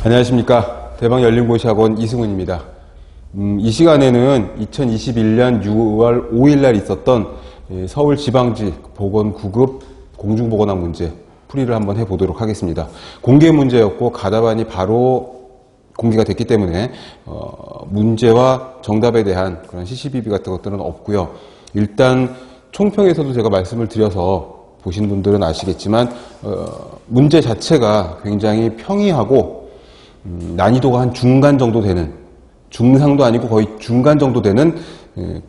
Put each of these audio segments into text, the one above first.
안녕하십니까. 대방열린고시학원 이승훈입니다. 이 시간에는 2021년 6월 5일 날 있었던 서울지방지 보건구급 공중보건학 문제 풀이를 한번 해보도록 하겠습니다. 공개 문제였고 가답안이 바로 공개가 됐기 때문에 문제와 정답에 대한 그런 시시비비 같은 것들은 없고요. 일단 총평에서도 제가 말씀을 드려서 보신 분들은 아시겠지만 문제 자체가 굉장히 평이하고 난이도가 한 중간 정도 되는, 중상도 아니고 거의 중간 정도 되는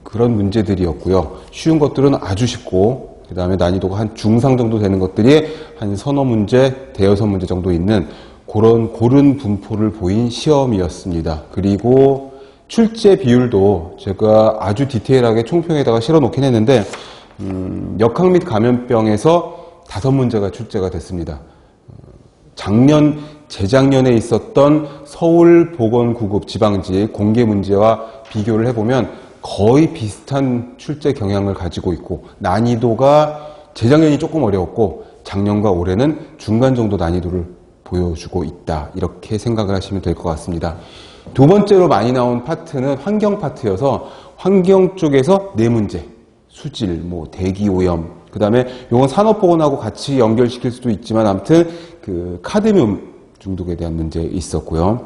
그런 문제들이었고요. 쉬운 것들은 아주 쉽고, 그 다음에 난이도가 한 중상 정도 되는 것들이 한 서너 문제, 대여섯 문제 정도 있는 그런 고른 분포를 보인 시험이었습니다. 그리고 출제 비율도 제가 아주 디테일하게 총평에다가 실어 놓긴 했는데 역학 및 감염병에서 5문제가 출제가 됐습니다. 재작년에 있었던 서울보건구급 지방지 공개 문제와 비교를 해보면 거의 비슷한 출제 경향을 가지고 있고, 난이도가 재작년이 조금 어려웠고 작년과 올해는 중간 정도 난이도를 보여주고 있다, 이렇게 생각을 하시면 될 것 같습니다. 두 번째로 많이 나온 파트는 환경 파트여서 환경 쪽에서 4문제, 수질, 대기오염, 그 다음에 요건 산업보건하고 같이 연결시킬 수도 있지만 아무튼 그 카드뮴 중독에 대한 문제 있었고요.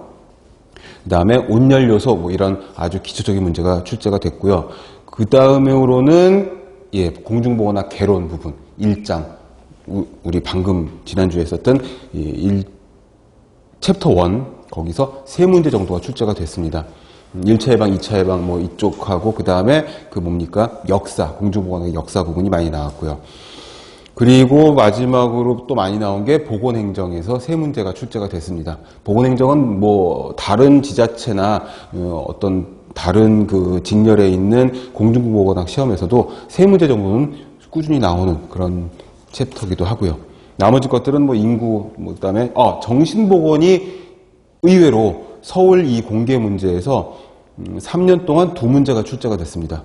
그 다음에 온열요소 이런 아주 기초적인 문제가 출제가 됐고요. 그 다음으로는 공중보건학 개론 부분 1장, 우리 방금 지난주에 했었던 챕터 1, 거기서 3문제 정도가 출제가 됐습니다. 1차 예방, 2차 예방 이쪽하고 그 다음에 역사, 공중보건학의 역사 부분이 많이 나왔고요. 그리고 마지막으로 또 많이 나온 게 보건행정에서 3문제가 출제가 됐습니다. 보건행정은 다른 지자체나 어떤 다른 그 직렬에 있는 공중보건학 시험에서도 3문제 정도는 꾸준히 나오는 그런 챕터기도 하고요. 나머지 것들은 인구, 그다음에 정신보건이 의외로 서울 이 공개 문제에서 3년 동안 2문제가 출제가 됐습니다.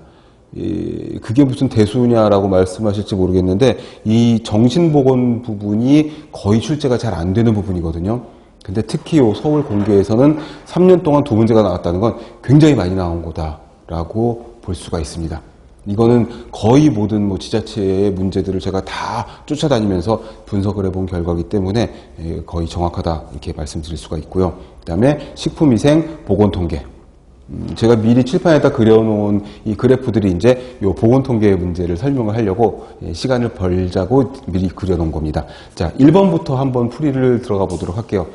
그게 무슨 대수냐라고 말씀하실지 모르겠는데 이 정신보건 부분이 거의 출제가 잘 안 되는 부분이거든요. 근데 특히 서울 공개에서는 3년 동안 2문제가 나왔다는 건 굉장히 많이 나온 거다라고 볼 수가 있습니다. 이거는 거의 모든 지자체의 문제들을 제가 다 쫓아다니면서 분석을 해본 결과이기 때문에 거의 정확하다, 이렇게 말씀드릴 수가 있고요. 그 다음에 식품위생, 보건통계. 제가 미리 칠판에다 그려놓은 이 그래프들이 이제 요 보건통계의 문제를 설명을 하려고 시간을 벌자고 미리 그려놓은 겁니다. 자, 1번부터 한번 풀이를 들어가 보도록 할게요.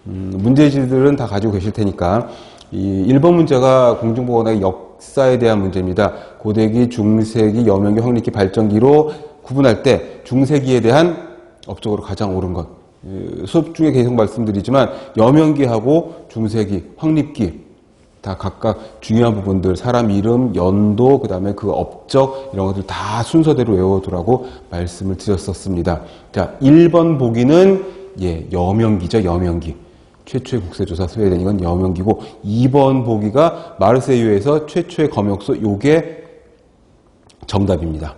문제지들은 다 가지고 계실 테니까 이 1번 문제가 공중보건학의 역사에 대한 문제입니다. 고대기, 중세기, 여명기, 황립기, 발전기로 구분할 때 중세기에 대한 업적으로 가장 옳은 것. 수업 중에 계속 말씀드리지만 여명기하고 중세기, 황립기 다 각각 중요한 부분들, 사람 이름, 연도, 그 다음에 그 업적, 이런 것들 다 순서대로 외워두라고 말씀을 드렸었습니다. 자, 1번 보기는 여명기죠, 여명기. 최초의 국세조사 스웨덴, 이건 여명기고, 2번 보기가 마르세유에서 최초의 검역소, 요게 정답입니다.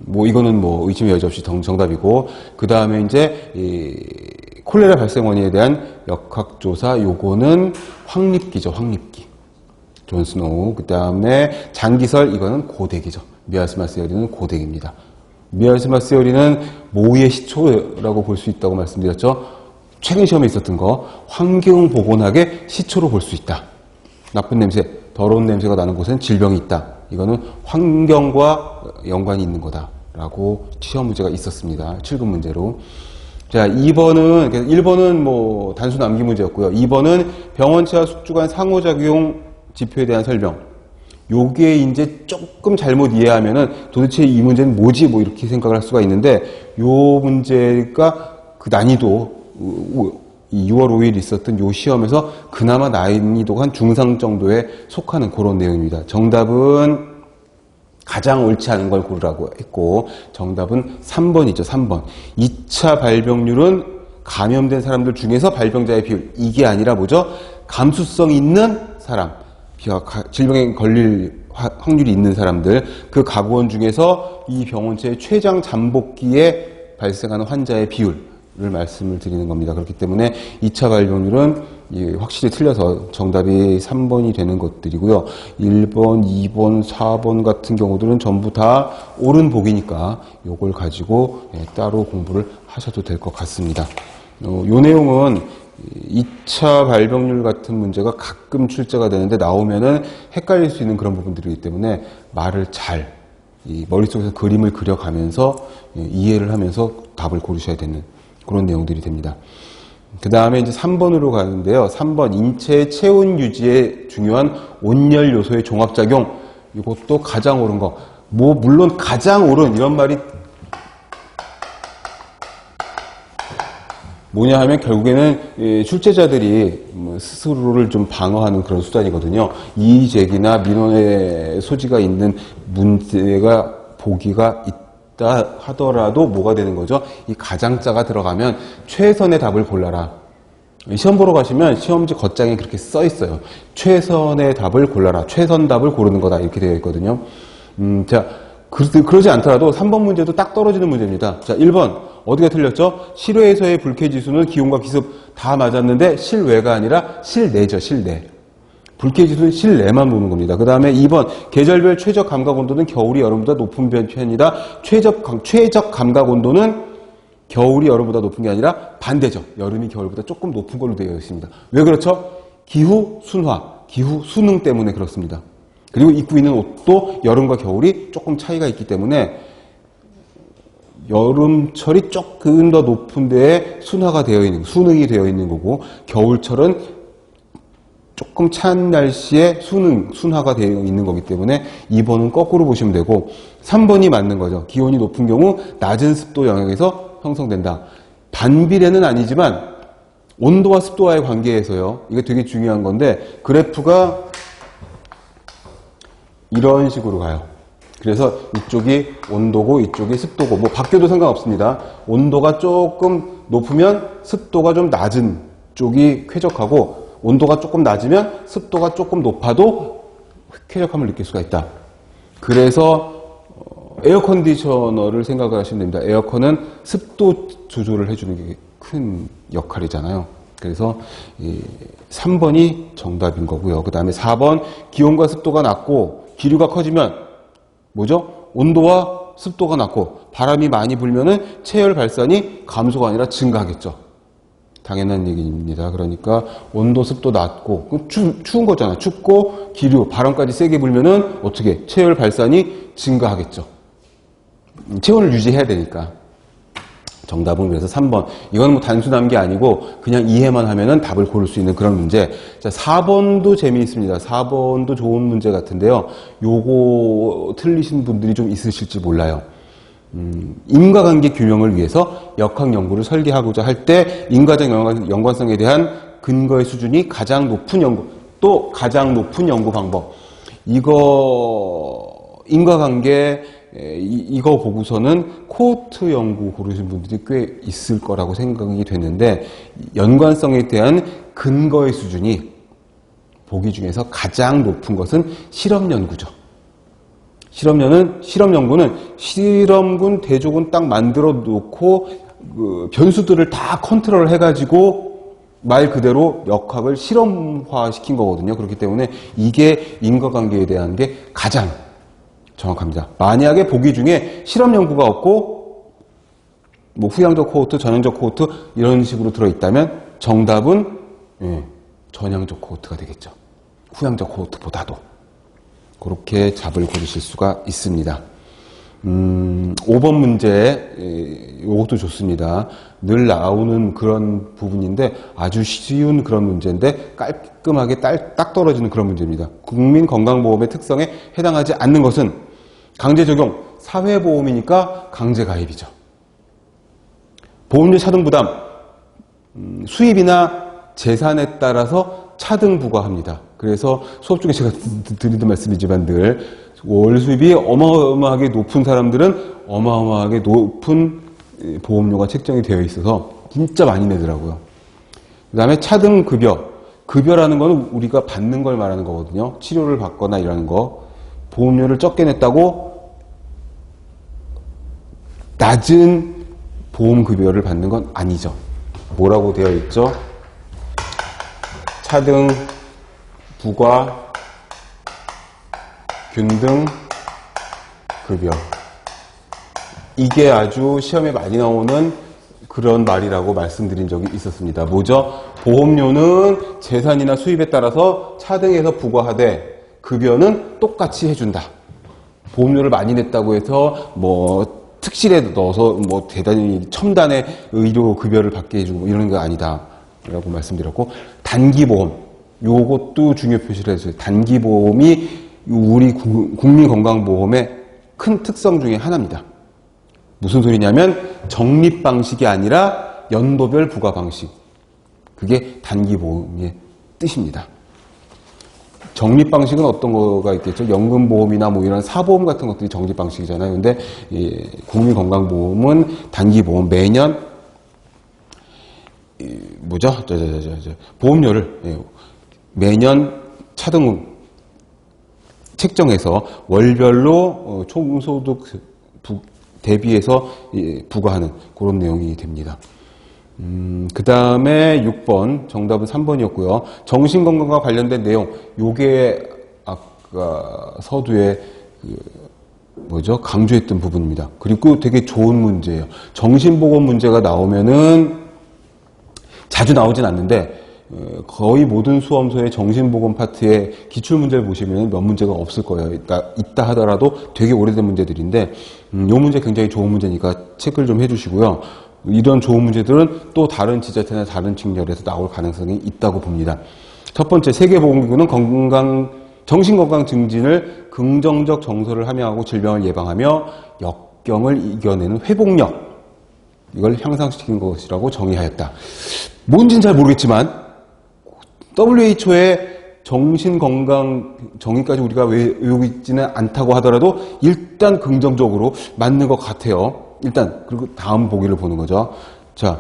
이거는 의심의 여지 없이 정답이고, 그 다음에 이제 콜레라 발생 원인에 대한 역학조사, 요거는 황립기죠, 황립기. 존 스노우. 그 다음에 장기설, 이거는 고대기죠. 미아스마 세어리는 고대기입니다. 미아스마 세어리는 모의 시초라고 볼 수 있다고 말씀드렸죠. 최근 시험에 있었던 거, 환경보건학의 시초로 볼 수 있다. 나쁜 냄새, 더러운 냄새가 나는 곳엔 질병이 있다. 이거는 환경과 연관이 있는 거다라고 시험 문제가 있었습니다. 7급 문제로. 자, 1번은 단순 암기 문제였고요. 2번은 병원체와 숙주 간 상호작용 지표에 대한 설명. 요게 이제 조금 잘못 이해하면은 도대체 이 문제는 뭐지? 이렇게 생각을 할 수가 있는데, 요 문제가 그 난이도, 6월 5일 있었던 요 시험에서 그나마 난이도가 한 중상 정도에 속하는 그런 내용입니다. 정답은 가장 옳지 않은 걸 고르라고 했고, 정답은 3번이죠, 3번. 2차 발병률은 감염된 사람들 중에서 발병자의 비율, 이게 아니라 뭐죠? 감수성 있는 사람, 질병에 걸릴 확률이 있는 사람들, 그 가구원 중에서 이 병원체의 췌장 잠복기에 발생하는 환자의 비율, 말씀을 드리는 겁니다. 그렇기 때문에 2차 발병률은 확실히 틀려서 정답이 3번이 되는 것들이고요. 1번, 2번, 4번 같은 경우들은 전부 다 옳은 복이니까 요걸 가지고 따로 공부를 하셔도 될 것 같습니다. 요 내용은 2차 발병률 같은 문제가 가끔 출제가 되는데 나오면은 헷갈릴 수 있는 그런 부분들이기 때문에 말을 잘 머릿속에서 그림을 그려가면서 이해를 하면서 답을 고르셔야 되는 그런 내용들이 됩니다. 그 다음에 이제 3번으로 가는데요. 3번 인체의 체온 유지에 중요한 온열 요소의 종합작용. 이것도 가장 옳은 거. 물론 가장 옳은 이런 말이 뭐냐 하면 결국에는 출제자들이 스스로를 좀 방어하는 그런 수단이거든요. 이의제기나 민원의 소지가 있는 문제가 보기가 있다 하더라도 뭐가 되는 거죠? 이 가장자가 들어가면 최선의 답을 골라라. 시험 보러 가시면 시험지 겉장에 그렇게 써 있어요. 최선의 답을 골라라. 최선 답을 고르는 거다. 이렇게 되어 있거든요. 자, 그러지 않더라도 3번 문제도 딱 떨어지는 문제입니다. 자, 1번. 어디가 틀렸죠? 실외에서의 불쾌지수는 기온과 기습 다 맞았는데 실외가 아니라 실내죠. 실내. 불쾌지수는 실내만 보는 겁니다. 그 다음에 2번 계절별 최적 감각 온도는 겨울이 여름보다 높은 편이다. 최적 감각 온도는 겨울이 여름보다 높은 게 아니라 반대죠. 여름이 겨울보다 조금 높은 걸로 되어 있습니다. 왜 그렇죠? 기후 순화, 기후 수능 때문에 그렇습니다. 그리고 입고 있는 옷도 여름과 겨울이 조금 차이가 있기 때문에 여름철이 조금 더 높은 데에 순화가 되어 있는, 수능이 되어 있는 거고, 겨울철은 조금 찬 날씨에 순화가 되어 있는 거기 때문에 2번은 거꾸로 보시면 되고, 3번이 맞는 거죠. 기온이 높은 경우 낮은 습도 영역에서 형성된다. 반비례는 아니지만 온도와 습도와의 관계에서요. 이게 되게 중요한 건데, 그래프가 이런 식으로 가요. 그래서 이쪽이 온도고 이쪽이 습도고 뭐 바뀌어도 상관없습니다. 온도가 조금 높으면 습도가 좀 낮은 쪽이 쾌적하고 온도가 조금 낮으면 습도가 조금 높아도 쾌적함을 느낄 수가 있다. 그래서 에어컨디셔너를 생각을 하시면 됩니다. 에어컨은 습도 조절을 해주는 게 큰 역할이잖아요. 그래서 3번이 정답인 거고요. 그 다음에 4번 기온과 습도가 낮고 기류가 커지면 뭐죠? 온도와 습도가 낮고 바람이 많이 불면은 체열 발산이 감소가 아니라 증가하겠죠. 당연한 얘기입니다. 그러니까 온도, 습도 낮고 추운 거잖아요. 춥고 기류, 바람까지 세게 불면은 어떻게 체열 발산이 증가하겠죠. 체온을 유지해야 되니까. 정답은 그래서 3번. 이건 뭐 단순한 게 아니고 그냥 이해만 하면은 답을 고를 수 있는 그런 문제. 자, 4번도 재미있습니다. 4번도 좋은 문제 같은데요. 요거 틀리신 분들이 좀 있으실지 몰라요. 인과관계 규명을 위해서 역학 연구를 설계하고자 할 때 인과적 연관성에 대한 근거의 수준이 가장 높은 연구, 또 가장 높은 연구 방법. 이거 인과관계 이거 보고서는 코호트 연구 고르신 분들이 꽤 있을 거라고 생각이 되는데 연관성에 대한 근거의 수준이 보기 중에서 가장 높은 것은 실험 연구죠. 실험 연구는 실험군 대조군 딱 만들어 놓고 그 변수들을 다 컨트롤 해가지고 말 그대로 역학을 실험화 시킨 거거든요. 그렇기 때문에 이게 인과관계에 대한 게 가장 정확합니다. 만약에 보기 중에 실험 연구가 없고 뭐 후향적 코호트, 전향적 코호트 이런 식으로 들어있다면 정답은 전향적 코호트가 되겠죠. 후향적 코호트보다도. 그렇게 답을 고르실 수가 있습니다. 5번 문제 이것도 좋습니다. 늘 나오는 그런 부분인데 아주 쉬운 그런 문제인데 깔끔하게 딱 떨어지는 그런 문제입니다. 국민건강보험의 특성에 해당하지 않는 것은 강제 적용, 사회보험이니까 강제 가입이죠. 보험료 차등 부담, 수입이나 재산에 따라서 차등 부과합니다. 그래서 수업 중에 제가 드리던 말씀이지만 늘 월 수입이 어마어마하게 높은 사람들은 어마어마하게 높은 보험료가 책정이 되어 있어서 진짜 많이 내더라고요. 그 다음에 차등 급여. 급여라는 거는 우리가 받는 걸 말하는 거거든요. 치료를 받거나 이러는 거. 보험료를 적게 냈다고 낮은 보험급여를 받는 건 아니죠. 뭐라고 되어 있죠? 차등, 부과, 균등, 급여. 이게 아주 시험에 많이 나오는 그런 말이라고 말씀드린 적이 있었습니다. 뭐죠? 보험료는 재산이나 수입에 따라서 차등해서 부과하되 급여는 똑같이 해준다. 보험료를 많이 냈다고 해서 뭐 특실에 넣어서 뭐 대단히 첨단의 의료 급여를 받게 해주고 이러는 거 아니다 라고 말씀드렸고, 단기보험, 요것도 중요 표시를 해주세요. 단기보험이 우리 국민건강보험의 큰 특성 중에 하나입니다. 무슨 소리냐면 적립 방식이 아니라 연도별 부과 방식. 그게 단기보험의 뜻입니다. 적립 방식은 어떤 거가 있겠죠? 연금보험이나 뭐 이런 사보험 같은 것들이 적립 방식이잖아요. 근데 국민건강보험은 단기보험, 매년 보험료를 매년 차등 책정해서 월별로 총소득 대비해서 부과하는 그런 내용이 됩니다. 그 다음에 6번, 정답은 3번이었고요. 정신건강과 관련된 내용, 요게 아까 서두에 강조했던 부분입니다. 그리고 되게 좋은 문제예요. 정신보건 문제가 나오면은 자주 나오진 않는데 거의 모든 수험서의 정신보건 파트의 기출문제를 보시면 몇 문제가 없을 거예요. 있다 하더라도 되게 오래된 문제들인데 요 문제 굉장히 좋은 문제니까 체크를 좀 해주시고요. 이런 좋은 문제들은 또 다른 지자체나 다른 직렬에서 나올 가능성이 있다고 봅니다. 첫 번째, 세계보건기구는 정신건강 증진을 긍정적 정서를 함양하고 질병을 예방하며 역경을 이겨내는 회복력, 이걸 향상시키는 것이라고 정의하였다. 뭔지는 잘 모르겠지만 WHO의 정신건강 정의까지 우리가 외우고 있지는 않다고 하더라도 일단 긍정적으로 맞는 것 같아요. 일단 그리고 다음 보기를 보는 거죠. 자,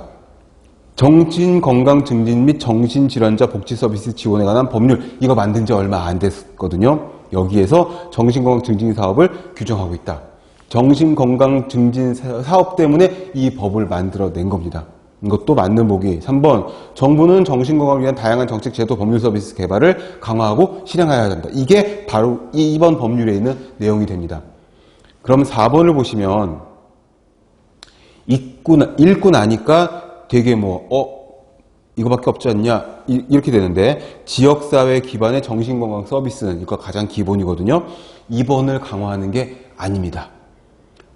정신건강 증진 및 정신질환자 복지 서비스 지원에 관한 법률, 이거 만든 지 얼마 안 됐거든요. 여기에서 정신건강 증진 사업을 규정하고 있다. 정신건강 증진 사업 때문에 이 법을 만들어낸 겁니다. 이것도 맞는 보기. 3번, 정부는 정신건강을 위한 다양한 정책, 제도, 법률 서비스 개발을 강화하고 실행해야 한다. 이게 바로 이번 법률에 있는 내용이 됩니다. 그럼 4번을 보시면 읽고 나니까 되게 이거밖에 없지 않냐 이렇게 되는데, 지역사회 기반의 정신건강 서비스는 이거 가장 기본이거든요. 2번을 강화하는 게 아닙니다.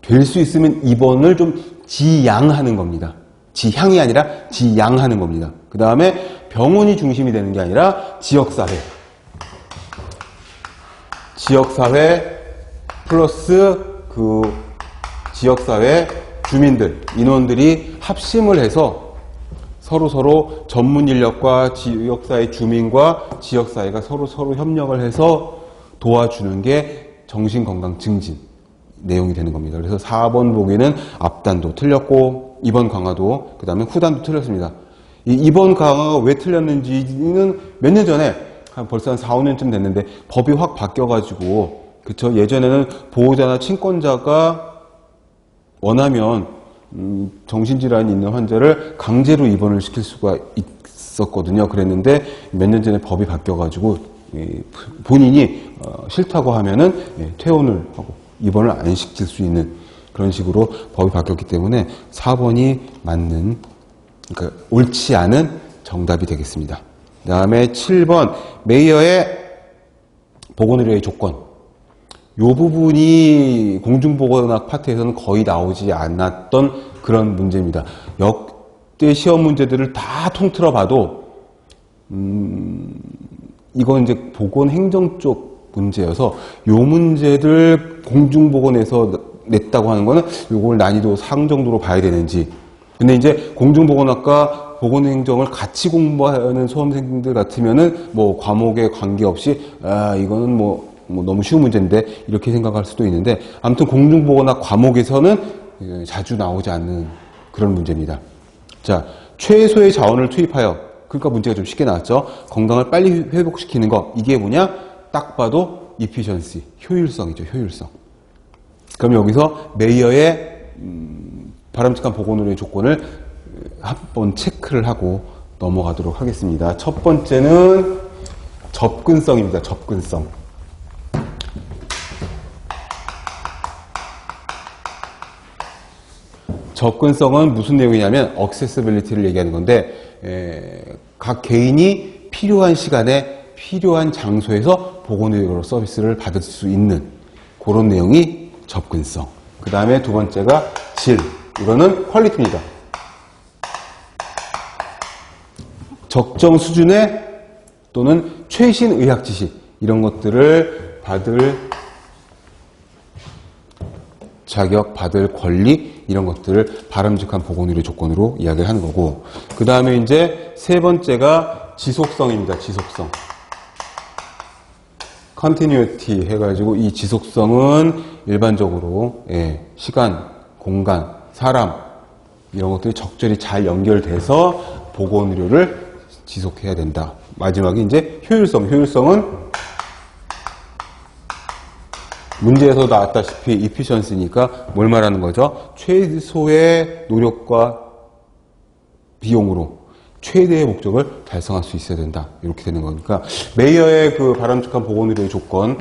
될 수 있으면 2번을 좀 지양하는 겁니다. 지향이 아니라 지양하는 겁니다. 그 다음에 병원이 중심이 되는 게 아니라 지역사회 플러스 그 지역사회 주민들, 인원들이 합심을 해서 서로 전문 인력과 지역사회 주민과 지역사회가 서로 협력을 해서 도와주는 게 정신건강 증진 내용이 되는 겁니다. 그래서 4번 보기는 앞단도 틀렸고 2번 강화도, 그 다음에 후단도 틀렸습니다. 이 2번 강화가 왜 틀렸는지는 몇 년 전에 벌써 한 4, 5년쯤 됐는데 법이 확 바뀌어가지고, 그쵸? 예전에는 보호자나 친권자가 원하면 정신질환이 있는 환자를 강제로 입원을 시킬 수가 있었거든요. 그랬는데 몇 년 전에 법이 바뀌어가지고 본인이 싫다고 하면은 퇴원을 하고 입원을 안 시킬 수 있는 그런 식으로 법이 바뀌었기 때문에 4번이 맞는, 그러니까 옳지 않은 정답이 되겠습니다. 그 다음에 7번, 메이어의 보건의료의 조건. 요 부분이 공중보건학 파트에서는 거의 나오지 않았던 그런 문제입니다. 역대 시험 문제들을 다 통틀어 봐도 이건 이제 보건행정 쪽 문제여서 요 문제를 공중보건에서 냈다고 하는 거는 요걸 난이도 상 정도로 봐야 되는지. 근데 이제 공중보건학과 보건행정을 같이 공부하는 수험생들 같으면은 뭐 과목에 관계없이 이거는 뭐 너무 쉬운 문제인데 이렇게 생각할 수도 있는데, 아무튼 공중보건학 과목에서는 자주 나오지 않는 그런 문제입니다. 자, 최소의 자원을 투입하여, 그러니까 문제가 좀 쉽게 나왔죠. 건강을 빨리 회복시키는 거, 이게 뭐냐? 딱 봐도 efficiency, 효율성이죠. 효율성. 그럼 여기서 메이어의 바람직한 보건의료의 조건을 한번 체크를 하고 넘어가도록 하겠습니다. 첫 번째는 접근성입니다. 접근성. 접근성은 무슨 내용이냐면 accessibility를 얘기하는 건데 각 개인이 필요한 시간에 필요한 장소에서 보건의료 서비스를 받을 수 있는 그런 내용이 접근성. 그 다음에 두 번째가 질. 이거는 퀄리티입니다. 적정 수준의 또는 최신 의학 지식 이런 것들을 받을 자격, 받을 권리 이런 것들을 바람직한 보건의료 조건으로 이야기를 하는 거고 그 다음에 이제 세 번째가 지속성입니다. 지속성. continuity 해가지고 이 지속성은 일반적으로 시간, 공간, 사람 이런 것들이 적절히 잘 연결돼서 보건의료를 지속해야 된다. 마지막에 이제 효율성. 효율성은 문제에서 나왔다시피 efficiency니까 뭘 말하는 거죠? 최소의 노력과 비용으로 최대의 목적을 달성할 수 있어야 된다. 이렇게 되는 거니까 메이어의 그 바람직한 보건의료의 조건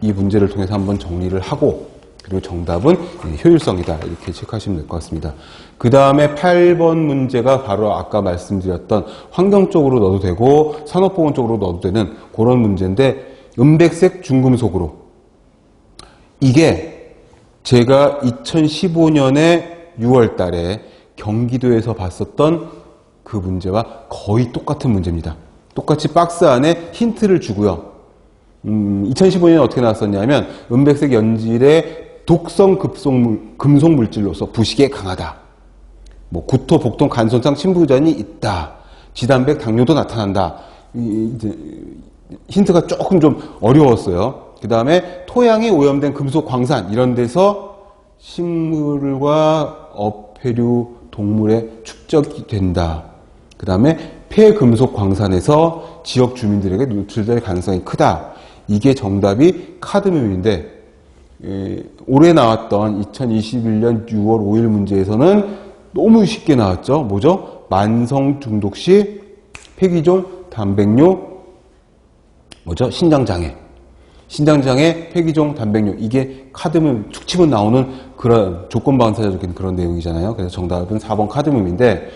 이 문제를 통해서 한번 정리를 하고 그리고 정답은 효율성이다. 이렇게 체크하시면 될 것 같습니다. 그 다음에 8번 문제가 바로 아까 말씀드렸던 환경 쪽으로 넣어도 되고 산업보건 쪽으로 넣어도 되는 그런 문제인데 은백색 중금속으로 이게 제가 2015년에 6월 달에 경기도에서 봤었던 그 문제와 거의 똑같은 문제입니다. 똑같이 박스 안에 힌트를 주고요. 2015년에 어떻게 나왔었냐면 은백색 연질의 독성 금속 물질로서 부식에 강하다. 뭐 구토, 복통, 간 손상, 침부전이 있다. 지단백, 당뇨도 나타난다. 힌트가 조금 좀 어려웠어요. 그 다음에 토양이 오염된 금속 광산 이런 데서 식물과 어패류 동물의 축적이 된다. 그 다음에 폐금속 광산에서 지역 주민들에게 노출될 가능성이 크다. 이게 정답이 카드뮴인데 올해 나왔던 2021년 6월 5일 문제에서는 너무 쉽게 나왔죠. 뭐죠? 만성 중독 시 폐기종, 단백뇨, 뭐죠? 신장장애. 신장장애, 폐기종, 단백뇨. 이게 카드뮴 툭 치면 나오는 그런 조건반사적인 그런 내용이잖아요. 그래서 정답은 4번 카드뮴인데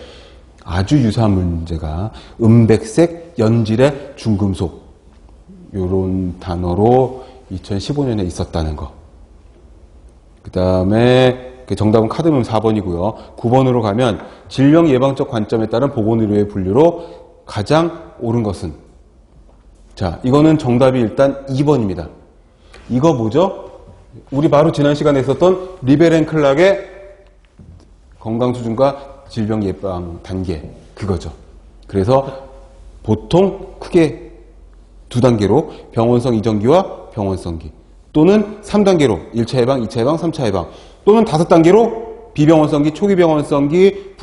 아주 유사한 문제가 은백색 연질의 중금속 요런 단어로 2015년에 있었다는 거. 그 다음에 정답은 카드뮴 4번이고요. 9번으로 가면 질병 예방적 관점에 따른 보건의료의 분류로 가장 옳은 것은 자, 이거는 정답이 일단 2번입니다. 이거 뭐죠? 우리 바로 지난 시간에 했었던 리베렌 클락의 건강수준과 질병 예방 단계 그거죠. 그래서 보통 크게 2단계로 병원성 이전기와 병원성기 또는 3단계로 1차 예방, 2차 예방, 3차 예방 또는 5단계로 비병원성기, 초기 병원성기,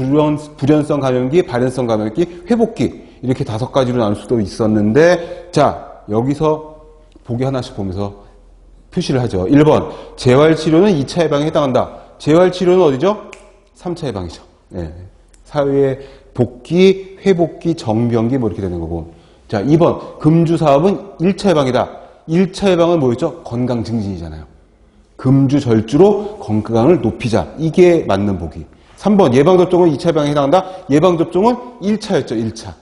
불연성 감염기, 발연성 감염기, 회복기 이렇게 5가지로 나눌 수도 있었는데 자 여기서 보기 하나씩 보면서 표시를 하죠. 1번 재활치료는 2차 예방에 해당한다. 재활치료는 어디죠? 3차 예방이죠. 네. 사회 복귀, 회복기, 정병기 뭐 이렇게 되는 거고 자 2번 금주사업은 1차 예방이다. 1차 예방은 뭐였죠? 건강 증진이잖아요. 금주 절주로 건강을 높이자. 이게 맞는 보기. 3번 예방접종은 2차 예방에 해당한다. 예방접종은 1차였죠.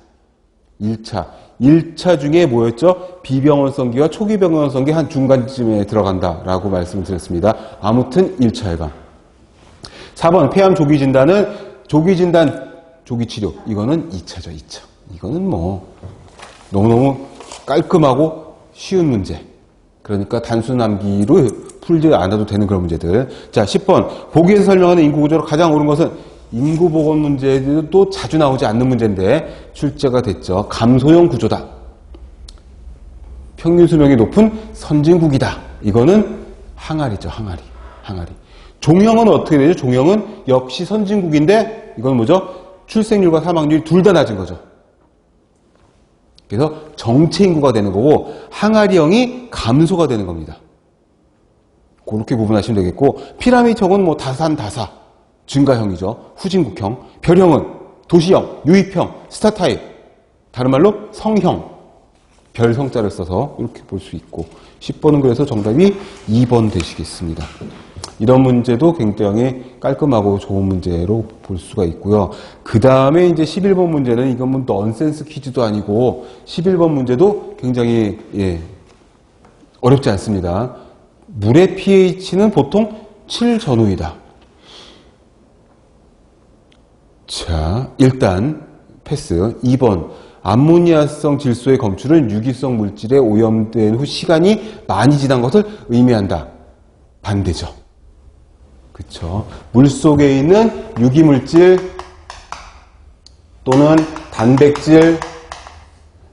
1차 중에 뭐였죠? 비병원성기와 초기 병원성기 한 중간쯤에 들어간다라고 말씀을 드렸습니다. 아무튼 1차 예방. 4번 폐암 조기 진단은 조기 진단, 조기 치료. 이거는 2차죠. 2차. 이거는 뭐 너무너무 깔끔하고 쉬운 문제. 그러니까 단순 암기로 풀지 않아도 되는 그런 문제들. 자, 10번. 보기에서 설명하는 인구구조로 가장 옳은 것은 인구보건 문제도 자주 나오지 않는 문제인데 출제가 됐죠. 감소형 구조다. 평균 수명이 높은 선진국이다. 이거는 항아리죠. 항아리. 종형은 어떻게 되죠? 종형은 역시 선진국인데 이건 뭐죠? 출생률과 사망률이 둘 다 낮은 거죠. 그래서 정체 인구가 되는 거고 항아리형이 감소가 되는 겁니다. 그렇게 구분하시면 되겠고 피라미드형은 뭐 다산다사 증가형이죠. 후진국형. 별형은 도시형, 유입형, 스타타입. 다른 말로 성형. 별 성자를 써서 이렇게 볼 수 있고 10번은 그래서 정답이 2번 되시겠습니다. 이런 문제도 굉장히 깔끔하고 좋은 문제로 볼 수가 있고요. 그 다음에 이제 11번 문제는 이건 뭐 넌센스 퀴즈도 아니고 11번 문제도 굉장히 어렵지 않습니다. 물의 pH는 보통 7 전후이다. 자, 일단 패스. 2번. 암모니아성 질소의 검출은 유기성 물질에 오염된 후 시간이 많이 지난 것을 의미한다. 반대죠. 그쵸. 물 속에 있는 유기물질 또는 단백질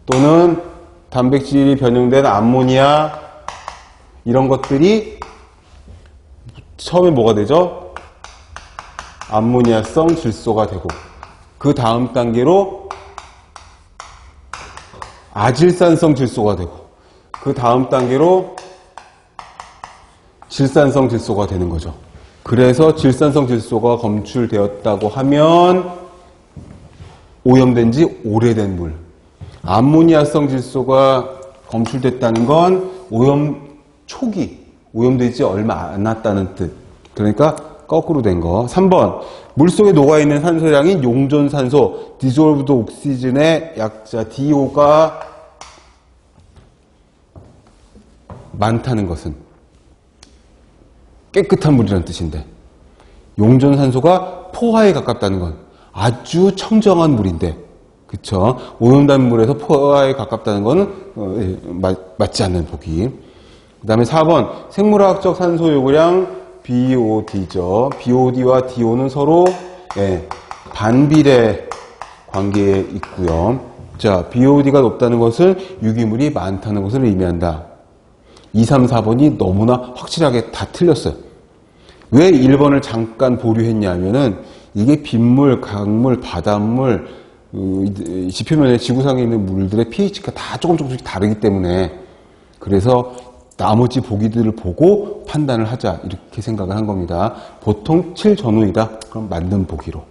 또는 단백질이 변형된 암모니아 이런 것들이 처음에 뭐가 되죠? 암모니아성 질소가 되고 그 다음 단계로 아질산성 질소가 되고 그 다음 단계로 질산성 질소가 되는 거죠. 그래서 질산성 질소가 검출되었다고 하면 오염된 지 오래된 물. 암모니아성 질소가 검출됐다는 건 오염 초기, 오염되지 얼마 안 났다는 뜻. 그러니까 거꾸로 된 거. 3번. 물속에 녹아있는 산소량인 용존산소, dissolved oxygen의 약자 DO가 많다는 것은 깨끗한 물이라는 뜻인데 용존산소가 포화에 가깝다는 건 아주 청정한 물인데 그쵸? 오염된 물에서 포화에 가깝다는 거는 맞지 않는 보기. 그 다음에 4번 생물화학적 산소 요구량 BOD죠. BOD와 DO는 서로 반비례 관계에 있고요. 자, BOD가 높다는 것은 유기물이 많다는 것을 의미한다. 2, 3, 4번이 너무나 확실하게 다 틀렸어요. 왜 1번을 잠깐 보류했냐면은 이게 빗물, 강물, 바닷물, 지표면에 지구상에 있는 물들의 pH가 다 조금씩 다르기 때문에 그래서 나머지 보기들을 보고 판단을 하자 이렇게 생각을 한 겁니다. 보통 7 전후이다. 그럼 맞는 보기로.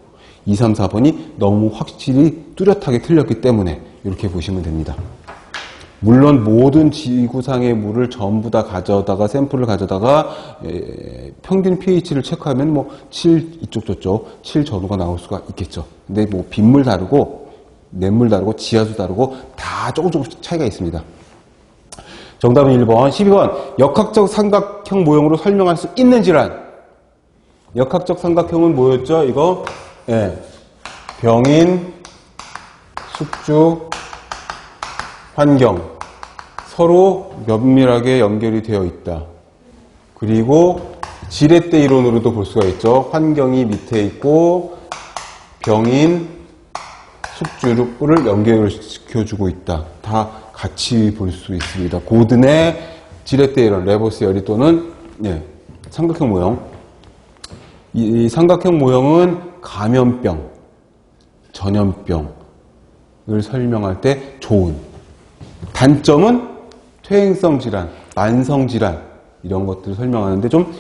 2, 3, 4번이 너무 확실히 뚜렷하게 틀렸기 때문에 이렇게 보시면 됩니다. 물론 모든 지구상의 물을 전부 다 가져다가 샘플을 가져다가 평균 pH를 체크하면 뭐 7 이쪽 저쪽 7 전후가 나올 수가 있겠죠. 근데 뭐 빗물 다르고 냇물 다르고 지하수 다르고 다 조금씩 차이가 있습니다. 정답은 1번. 12번. 역학적 삼각형 모형으로 설명할 수 있는 질환. 역학적 삼각형은 뭐였죠? 이거 병인, 숙주, 환경 서로 면밀하게 연결이 되어 있다. 그리고 지렛대 이론으로도 볼 수가 있죠. 환경이 밑에 있고 병인, 숙주를 연결시켜주고 있다. 다 같이 볼 수 있습니다. 고든의 지렛대 이론, 레버스 열이 또는 삼각형 모형. 이 삼각형 모형은 감염병, 전염병을 설명할 때 좋은. 단점은 퇴행성 질환, 만성 질환 이런 것들을 설명하는데 좀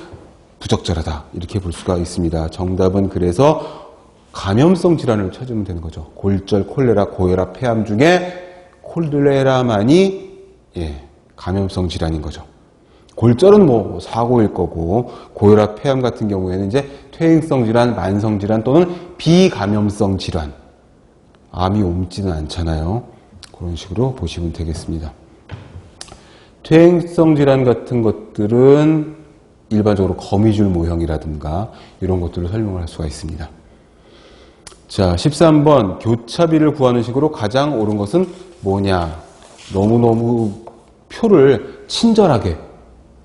부적절하다 이렇게 볼 수가 있습니다. 정답은 그래서 감염성 질환을 찾으면 되는 거죠. 골절, 콜레라, 고혈압, 폐암 중에 콜레라만이 감염성 질환인 거죠. 골절은 뭐 사고일 거고 고혈압, 폐암 같은 경우에는 이제 퇴행성 질환, 만성 질환 또는 비감염성 질환. 암이 옮지는 않잖아요. 그런 식으로 보시면 되겠습니다. 퇴행성 질환 같은 것들은 일반적으로 거미줄 모형이라든가 이런 것들을 설명을 할 수가 있습니다. 자, 13번 교차비를 구하는 식으로 가장 옳은 것은 뭐냐? 너무너무 표를 친절하게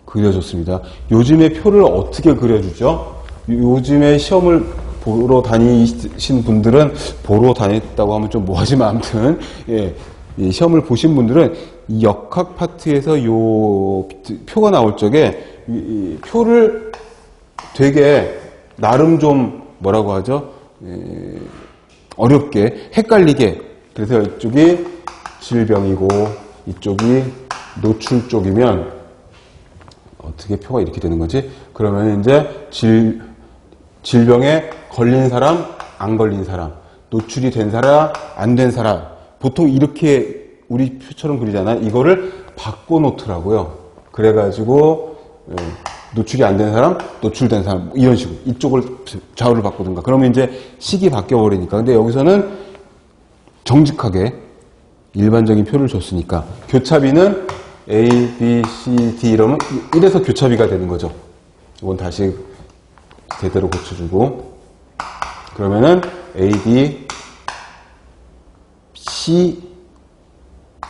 그려줬습니다. 요즘에 표를 어떻게 그려주죠? 요즘에 시험을 보러 다니신 분들은 보러 다녔다고 하면 좀 뭐하지만 아무튼 이 시험을 보신 분들은 이 역학 파트에서 요 표가 나올 적에 이 표를 되게 나름 좀 뭐라고 하죠? 어렵게 헷갈리게 그래서 이쪽이 질병이고 이쪽이 노출 쪽이면 어떻게 표가 이렇게 되는 거지? 그러면 이제 질병의 걸린 사람, 안 걸린 사람, 노출이 된 사람, 안 된 사람. 보통 이렇게 우리 표처럼 그리잖아요. 이거를 바꿔놓더라고요. 그래가지고 노출이 안 된 사람, 노출된 사람 이런 식으로 이쪽을 좌우를 바꾸든가. 그러면 이제 식이 바뀌어버리니까. 근데 여기서는 정직하게 일반적인 표를 줬으니까 교차비는 A, B, C, D 이러면 이래서 교차비가 되는 거죠. 이건 다시 제대로 고쳐주고 그러면은 A, D, C,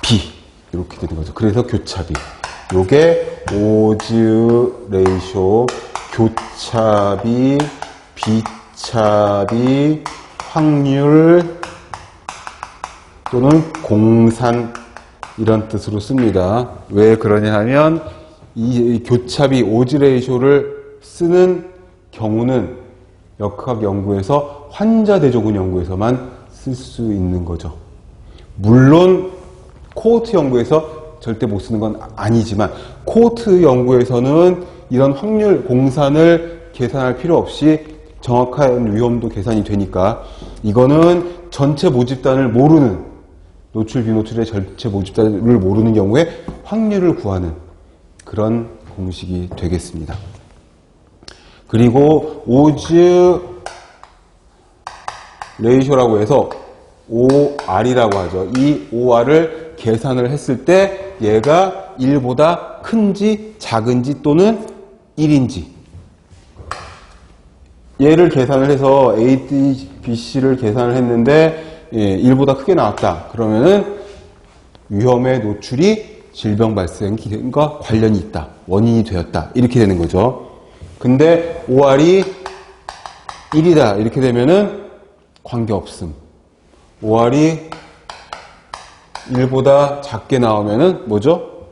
B 이렇게 되는 거죠. 그래서 교차비. 요게 오즈 레이쇼, 교차비, 비차비, 확률 또는 공산 이런 뜻으로 씁니다. 왜 그러냐 하면 이 교차비 오즈 레이쇼를 쓰는 경우는 역학 연구에서 환자 대조군 연구에서만 쓸 수 있는 거죠. 물론 코호트 연구에서 절대 못 쓰는 건 아니지만 코호트 연구에서는 이런 확률 공산을 계산할 필요 없이 정확한 위험도 계산이 되니까 이거는 전체 모집단을 모르는 노출 비노출의 전체 모집단을 모르는 경우에 확률을 구하는 그런 공식이 되겠습니다. 그리고 오즈 레이쇼라고 해서 OR이라고 하죠. 이 OR을 계산을 했을 때 얘가 1보다 큰지 작은지 또는 1인지 얘를 계산을 해서 A, B, C를 계산을 했는데 1보다 크게 나왔다. 그러면은 위험의 노출이 질병 발생과 관련이 있다. 원인이 되었다. 이렇게 되는 거죠. 근데 OR이 1이다. 이렇게 되면은 관계없음. OR이 1보다 작게 나오면은 뭐죠?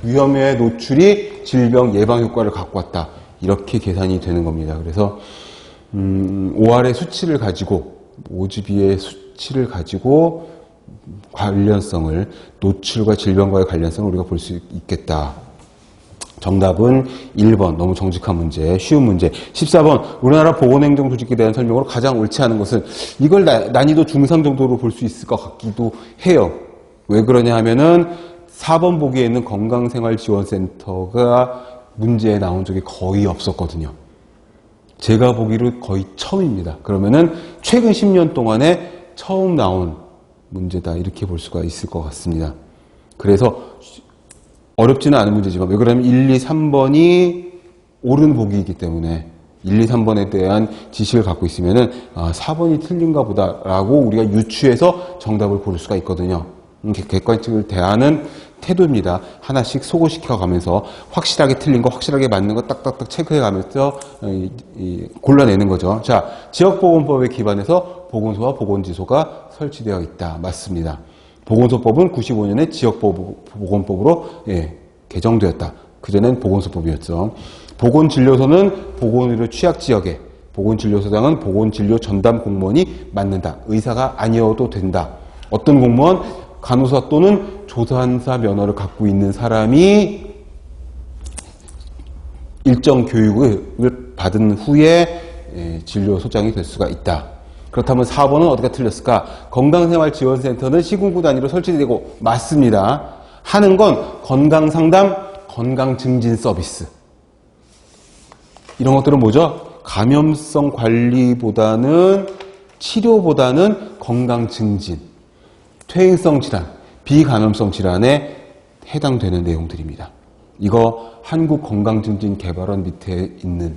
위험의 노출이 질병 예방 효과를 갖고 왔다. 이렇게 계산이 되는 겁니다. 그래서 OR의 수치를 가지고 오즈비의 수치를 가지고 관련성을 노출과 질병과의 관련성을 우리가 볼 수 있겠다. 정답은 1번 너무 정직한 문제, 쉬운 문제. 14번 우리나라 보건행정조직에 대한 설명으로 가장 옳지 않은 것은 이걸 난이도 중상 정도로 볼 수 있을 것 같기도 해요. 왜 그러냐 하면은 4번 보기에 있는 건강생활지원센터가 문제에 나온 적이 거의 없었거든요. 제가 보기로 거의 처음입니다. 그러면은 최근 10년 동안에 처음 나온 문제다 이렇게 볼 수가 있을 것 같습니다. 그래서 어렵지는 않은 문제지만 왜 그러냐면 1, 2, 3번이 옳은 보기이기 때문에 1, 2, 3번에 대한 지식을 갖고 있으면은 4번이 틀린가 보다라고 우리가 유추해서 정답을 고를 수가 있거든요. 객관식을 대하는 태도입니다. 하나씩 소고시켜 가면서 확실하게 틀린 거, 확실하게 맞는 거 딱딱딱 체크해 가면서 골라내는 거죠. 자, 지역보건법에 기반해서 보건소와 보건지소가 설치되어 있다. 맞습니다. 보건소법은 95년에 지역보건법으로 개정되었다. 그전엔 보건소법이었죠. 보건진료소는 보건의료 취약지역에, 보건진료소장은 보건진료 전담 공무원이 맡는다. 의사가 아니어도 된다. 어떤 공무원? 간호사 또는 조산사 면허를 갖고 있는 사람이 일정 교육을 받은 후에 진료소장이 될 수가 있다. 그렇다면 4번은 어디가 틀렸을까? 건강생활지원센터는 시군구 단위로 설치되고 맞습니다. 하는 건 건강상담, 건강증진 서비스. 이런 것들은 뭐죠? 감염성 관리보다는 치료보다는 건강증진. 퇴행성 질환, 비감염성 질환에 해당되는 내용들입니다. 이거 한국건강증진개발원 밑에 있는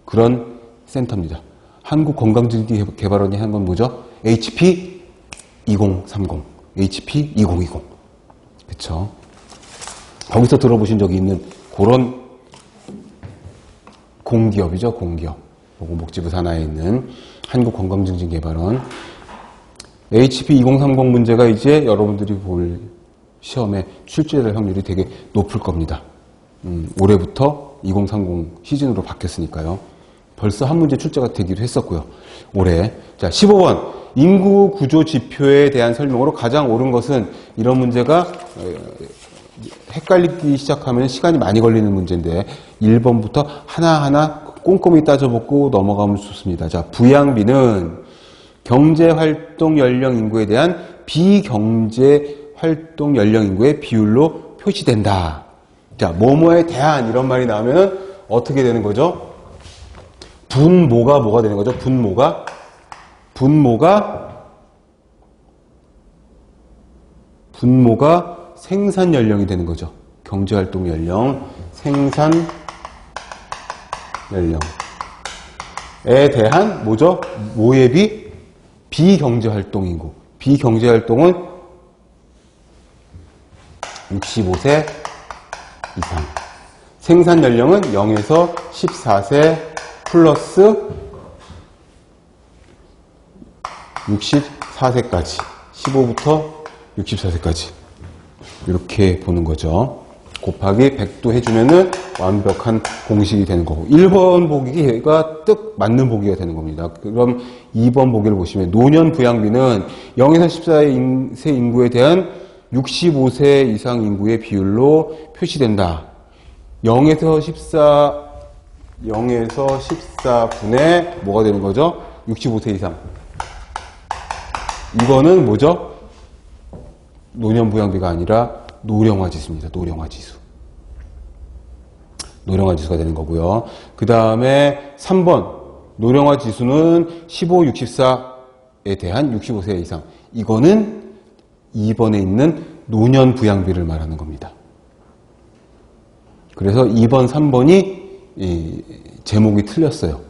그런 센터입니다. 한국건강증진개발원이 한 건 뭐죠? HP 2030, HP 2020. 그쵸? 거기서 들어보신 적이 있는 그런 공기업이죠, 공기업. 보건복지부 산하에 있는 한국건강증진개발원. HP 2030 문제가 이제 여러분들이 볼 시험에 출제될 확률이 되게 높을 겁니다. 올해부터 2030 시즌으로 바뀌었으니까요. 벌써 한 문제 출제가 되기도 했었고요. 올해. 자, 15번. 인구 구조 지표에 대한 설명으로 가장 옳은 것은 이런 문제가 헷갈리기 시작하면 시간이 많이 걸리는 문제인데 1번부터 하나하나 꼼꼼히 따져보고 넘어가면 좋습니다. 자, 부양비는 경제활동 연령 인구에 대한 비경제활동 연령 인구의 비율로 표시된다. 자, 뭐뭐에 대한 이런 말이 나오면 어떻게 되는 거죠? 분모가 뭐가 되는 거죠? 분모가 생산 연령이 되는 거죠. 경제활동 연령, 생산 연령에 대한 뭐죠? 뭐에 비? 비경제활동 인구. 비경제활동은 65세 이상. 생산 연령은 0에서 14세 플러스 64세까지. 15부터 64세까지. 이렇게 보는 거죠. 곱하기 100도 해주면은 완벽한 공식이 되는 거고. 1번 보기가 뜩 맞는 보기가 되는 겁니다. 그럼 2번 보기를 보시면 노년 부양비는 0에서 14세 인구에 대한 65세 이상 인구의 비율로 표시된다. 0에서 14분의 뭐가 되는 거죠? 65세 이상. 이거는 뭐죠? 노년 부양비가 아니라 노령화 지수입니다. 노령화 지수. 노령화 지수가 되는 거고요. 그 다음에 3번. 노령화 지수는 15, 64에 대한 65세 이상. 이거는 2번에 있는 노년 부양비를 말하는 겁니다. 그래서 2번, 3번이 제목이 틀렸어요.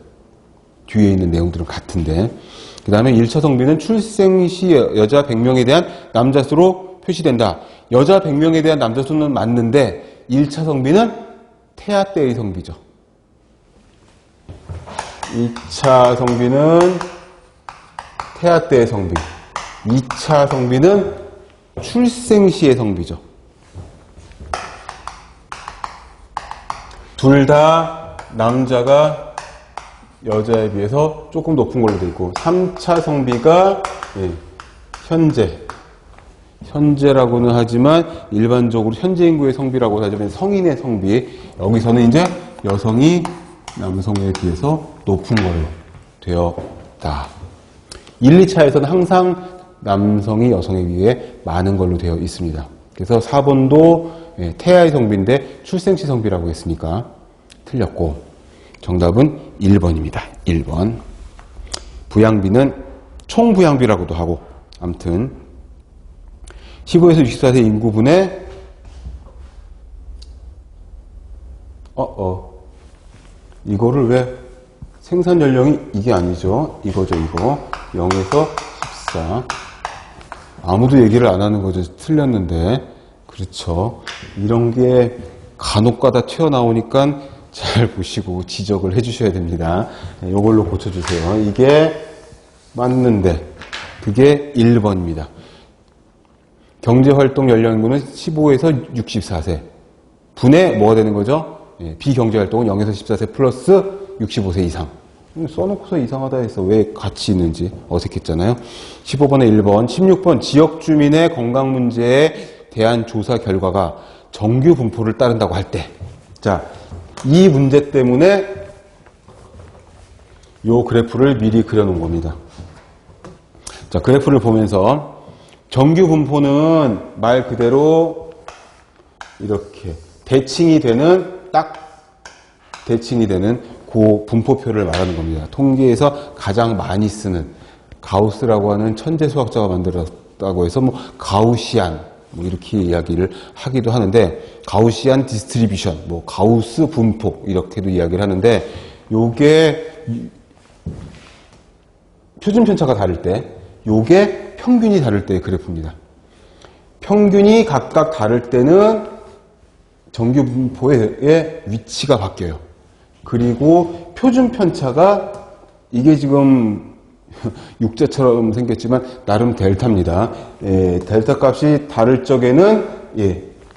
뒤에 있는 내용들은 같은데. 그 다음에 1차 성비는 출생 시 여자 100명에 대한 남자 수로 표시된다. 여자 100명에 대한 남자 수는 맞는데 1차 성비는 태아 때의 성비죠. 2차 성비는 태아 때의 성비. 2차 성비는 출생 시의 성비죠. 둘 다 남자가 여자에 비해서 조금 높은 걸로 되어 있고 3차 성비가 현재라고는 하지만 일반적으로 현재 인구의 성비라고 하자면 성인의 성비. 여기서는 이제 여성이 남성에 비해서 높은 걸로 되었다. 1, 2차에서는 항상 남성이 여성에 비해 많은 걸로 되어 있습니다. 그래서 4번도 태아의 성비인데 출생시 성비라고 했으니까 틀렸고 정답은 1번입니다. 1번. 부양비는 총부양비라고도 하고 아무튼 15에서 64세 인구분의 이거를 왜 생산 연령이 이게 아니죠. 이거죠. 이거 0에서 14. 아무도 얘기를 안 하는 거죠. 틀렸는데. 그렇죠. 이런 게 간혹가다 튀어나오니까 잘 보시고 지적을 해주셔야 됩니다. 이걸로 고쳐주세요. 이게 맞는데 그게 1번입니다. 경제활동 연령인구는 15에서 64세. 분의 뭐가 되는 거죠? 비경제활동은 0에서 14세 플러스 65세 이상. 써놓고서 이상하다 해서 왜 같이 있는지 어색했잖아요. 15번에 1번, 16번 지역 주민의 건강 문제에 대한 조사 결과가 정규 분포를 따른다고 할 때, 자, 이 문제 때문에 요 그래프를 미리 그려놓은 겁니다. 자, 그래프를 보면서 정규 분포는 말 그대로 이렇게 대칭이 되는 그 분포표를 말하는 겁니다. 통계에서 가장 많이 쓰는 가우스라고 하는 천재 수학자가 만들었다고 해서 뭐 가우시안 뭐 이렇게 이야기를 하기도 하는데 가우시안 디스트리뷰션, 뭐 가우스 분포 이렇게도 이야기를 하는데 요게 표준 편차가 다를 때 요게 평균이 다를 때의 그래프입니다. 평균이 각각 다를 때는 정규 분포의 위치가 바뀌어요. 그리고 표준 편차가 이게 지금 육자처럼 생겼지만 나름 델타입니다. 델타 값이 다를 적에는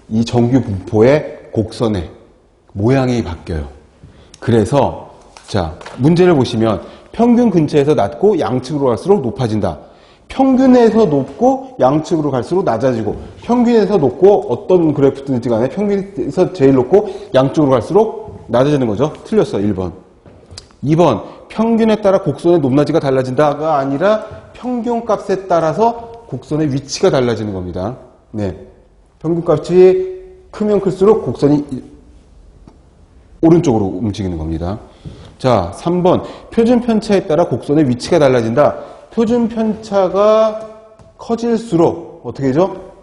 이 정규 분포의 곡선의 모양이 바뀌어요. 그래서 자, 문제를 보시면 평균 근처에서 낮고 양측으로 갈수록 높아진다. 평균에서 높고 양측으로 갈수록 낮아지고 평균에서 높고 어떤 그래프든지 간에 평균에서 제일 높고 양쪽으로 갈수록 낮아지는 거죠. 틀렸어. 1번. 2번 평균에 따라 곡선의 높낮이가 달라진다가 아니라 평균값에 따라서 곡선의 위치가 달라지는 겁니다. 네, 평균값이 크면 클수록 곡선이 오른쪽으로 움직이는 겁니다. 자, 3번 표준 편차에 따라 곡선의 위치가 달라진다. 표준 편차가 커질수록 어떻게 되죠?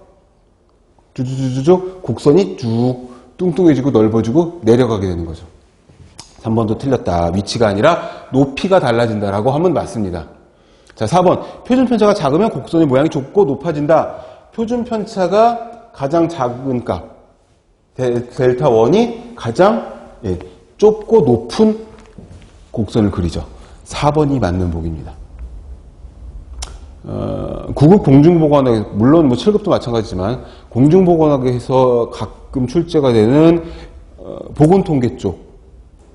쭈쭈쭈쭈 곡선이 쭉 뚱뚱해지고 넓어지고 내려가게 되는 거죠. 3번도 틀렸다. 위치가 아니라 높이가 달라진다라고 하면 맞습니다. 자, 4번 표준 편차가 작으면 곡선의 모양이 좁고 높아진다. 표준 편차가 가장 작은 값 델타 1이 가장 좁고 높은 곡선을 그리죠. 4번이 맞는 보기입니다. 9급 공중보건학에 물론 뭐 7급도 마찬가지지만 공중보건학에서 가끔 출제가 되는 보건통계 쪽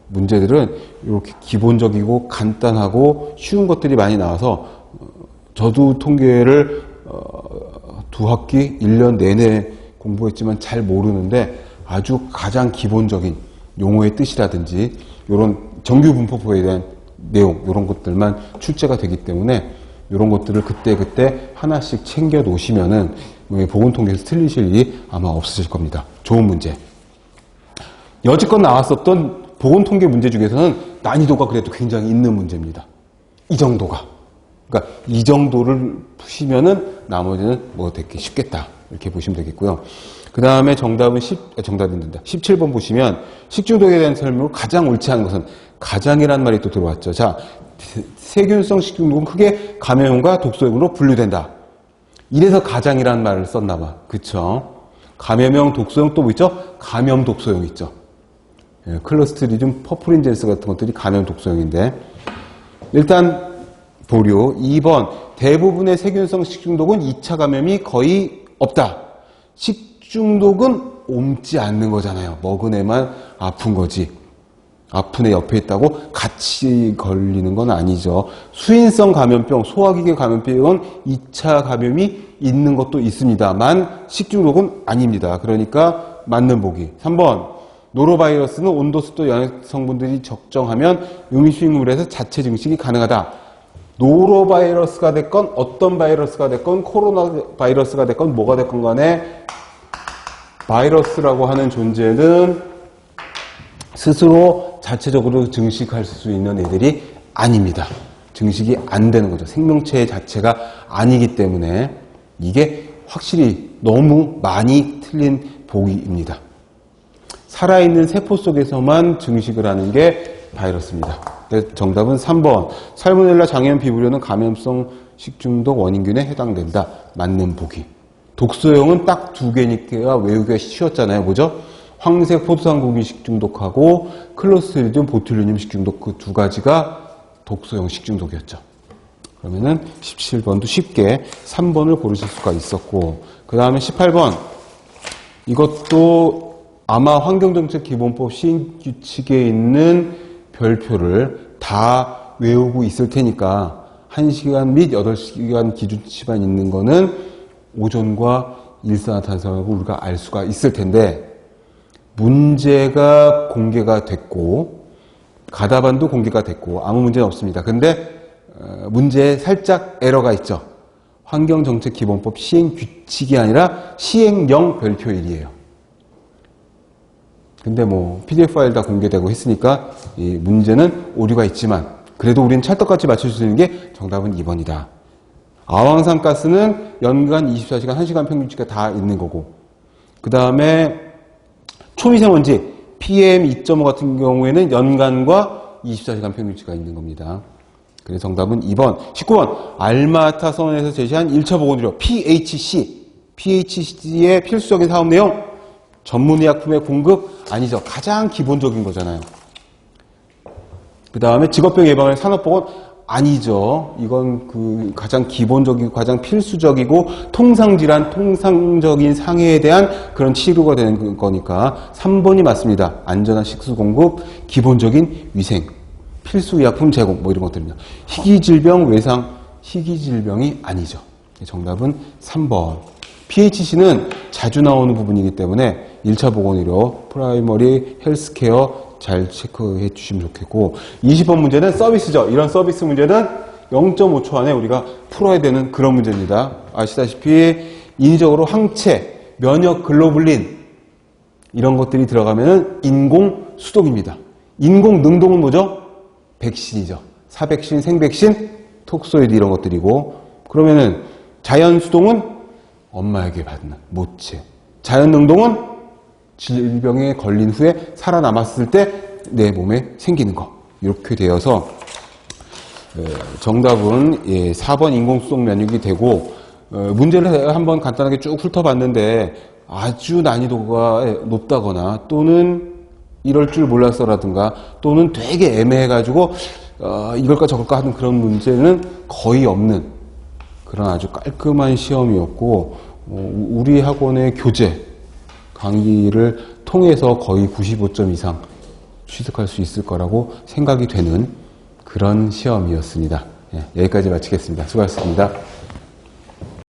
문제들은 이렇게 기본적이고 간단하고 쉬운 것들이 많이 나와서 저도 통계를 두 학기 1년 내내 공부했지만 잘 모르는데 아주 가장 기본적인 용어의 뜻이라든지 이런 정규 분포에 대한 내용 이런 것들만 출제가 되기 때문에 이런 것들을 그때그때 하나씩 챙겨 놓으시면은 보건통계에서 틀리실 일이 아마 없으실 겁니다. 좋은 문제. 여지껏 나왔었던 보건통계 문제 중에서는 난이도가 그래도 굉장히 있는 문제입니다. 이 정도가. 그러니까 이 정도를 푸시면은 나머지는 뭐 되게 쉽겠다. 이렇게 보시면 되겠고요. 그 다음에 정답은 17번 보시면 식중독에 대한 설명으로 가장 옳지 않은 것은 가장이라는 말이 또 들어왔죠. 자, 세균성 식중독은 크게 감염용과 독소용으로 분류된다. 이래서 가장이라는 말을 썼나 봐. 그쵸? 감염용, 독소용 또 뭐 있죠? 감염 독소용 있죠. 클로스트리dium 퍼프린젠스 같은 것들이 감염 독소용인데 일단 보류 2번 대부분의 세균성 식중독은 2차 감염이 거의 없다. 식중독은 옮지 않는 거잖아요. 먹은 애만 아픈 거지. 아픈 애 옆에 있다고 같이 걸리는 건 아니죠. 수인성 감염병, 소화기계 감염병은 2차 감염이 있는 것도 있습니다만 식중독은 아닙니다. 그러니까 맞는 보기. 3번 노로바이러스는 온도, 습도, 영양 성분들이 적정하면 음식물에서 자체 증식이 가능하다. 노로바이러스가 됐건 어떤 바이러스가 됐건 코로나 바이러스가 됐건 뭐가 됐건 간에 바이러스라고 하는 존재는 스스로 자체적으로 증식할 수 있는 애들이 아닙니다. 증식이 안 되는 거죠. 생명체 자체가 아니기 때문에 이게 확실히 너무 많이 틀린 보기입니다. 살아있는 세포 속에서만 증식을 하는 게 바이러스입니다. 정답은 3번. 살모넬라 장염 비브리오는 감염성 식중독 원인균에 해당된다. 맞는 보기. 독소용은 딱 두 개니까 외우기가 쉬웠잖아요. 뭐죠? 황색 포도당구균 식중독하고 클로스트리dium 보툴리늄 식중독 그 두 가지가 독소용 식중독이었죠. 그러면은 17번도 쉽게 3번을 고르실 수가 있었고 그 다음에 18번 이것도 아마 환경정책기본법 시행규칙에 있는 별표를 다 외우고 있을 테니까 1시간 및 8시간 기준치만 있는 거는 오존과 일산화탄소라고 우리가 알 수가 있을 텐데 문제가 공개가 됐고 가다반도 공개가 됐고 아무 문제는 없습니다. 근데 문제에 살짝 에러가 있죠. 환경정책기본법 시행규칙이 아니라 시행령 별표 1이에요. 근데 뭐 PDF 파일 다 공개되고 했으니까 이 문제는 오류가 있지만 그래도 우리는 찰떡같이 맞출 수 있는 게 정답은 2번이다. 아황산가스는 연간 24시간 1시간 평균치가 다 있는 거고 그 다음에 초미세먼지 PM2.5 같은 경우에는 연간과 24시간 평균치가 있는 겁니다. 그래서 정답은 2번. 19번 알마타 선언에서 제시한 1차 보건의료 PHC의 필수적인 사업 내용 전문의약품의 공급 아니죠. 가장 기본적인 거잖아요. 그 다음에 직업병 예방의 산업보건 아니죠. 이건 그 가장 기본적이고 가장 필수적이고 통상질환, 통상적인 상해에 대한 그런 치료가 되는 거니까 3번이 맞습니다. 안전한 식수 공급, 기본적인 위생, 필수 의약품 제공 뭐 이런 것들입니다. 희귀질병, 외상, 희귀질병이 아니죠. 정답은 3번. PHC는 자주 나오는 부분이기 때문에 1차 보건의료, 프라이머리 헬스케어, 잘 체크해 주시면 좋겠고, 20번 문제는 서비스죠. 이런 서비스 문제는 0.5초 안에 우리가 풀어야 되는 그런 문제입니다. 아시다시피 인위적으로 항체, 면역 글로불린 이런 것들이 들어가면은 인공 수동입니다. 인공 능동은 뭐죠? 백신이죠. 사백신, 생백신, 톡소이드 이런 것들이고, 그러면은 자연 수동은 엄마에게 받는 모체, 자연 능동은 질병에 걸린 후에 살아남았을 때 내 몸에 생기는 거. 이렇게 되어서 정답은 4번 인공수동 면역이 되고, 문제를 한번 간단하게 쭉 훑어봤는데 아주 난이도가 높다거나 또는 이럴 줄 몰랐어라든가 또는 되게 애매해가지고 이걸까 저걸까 하는 그런 문제는 거의 없는 그런 아주 깔끔한 시험이었고, 우리 학원의 교재 강의를 통해서 거의 95점 이상 취득할 수 있을 거라고 생각이 되는 그런 시험이었습니다. 여기까지 마치겠습니다. 수고하셨습니다.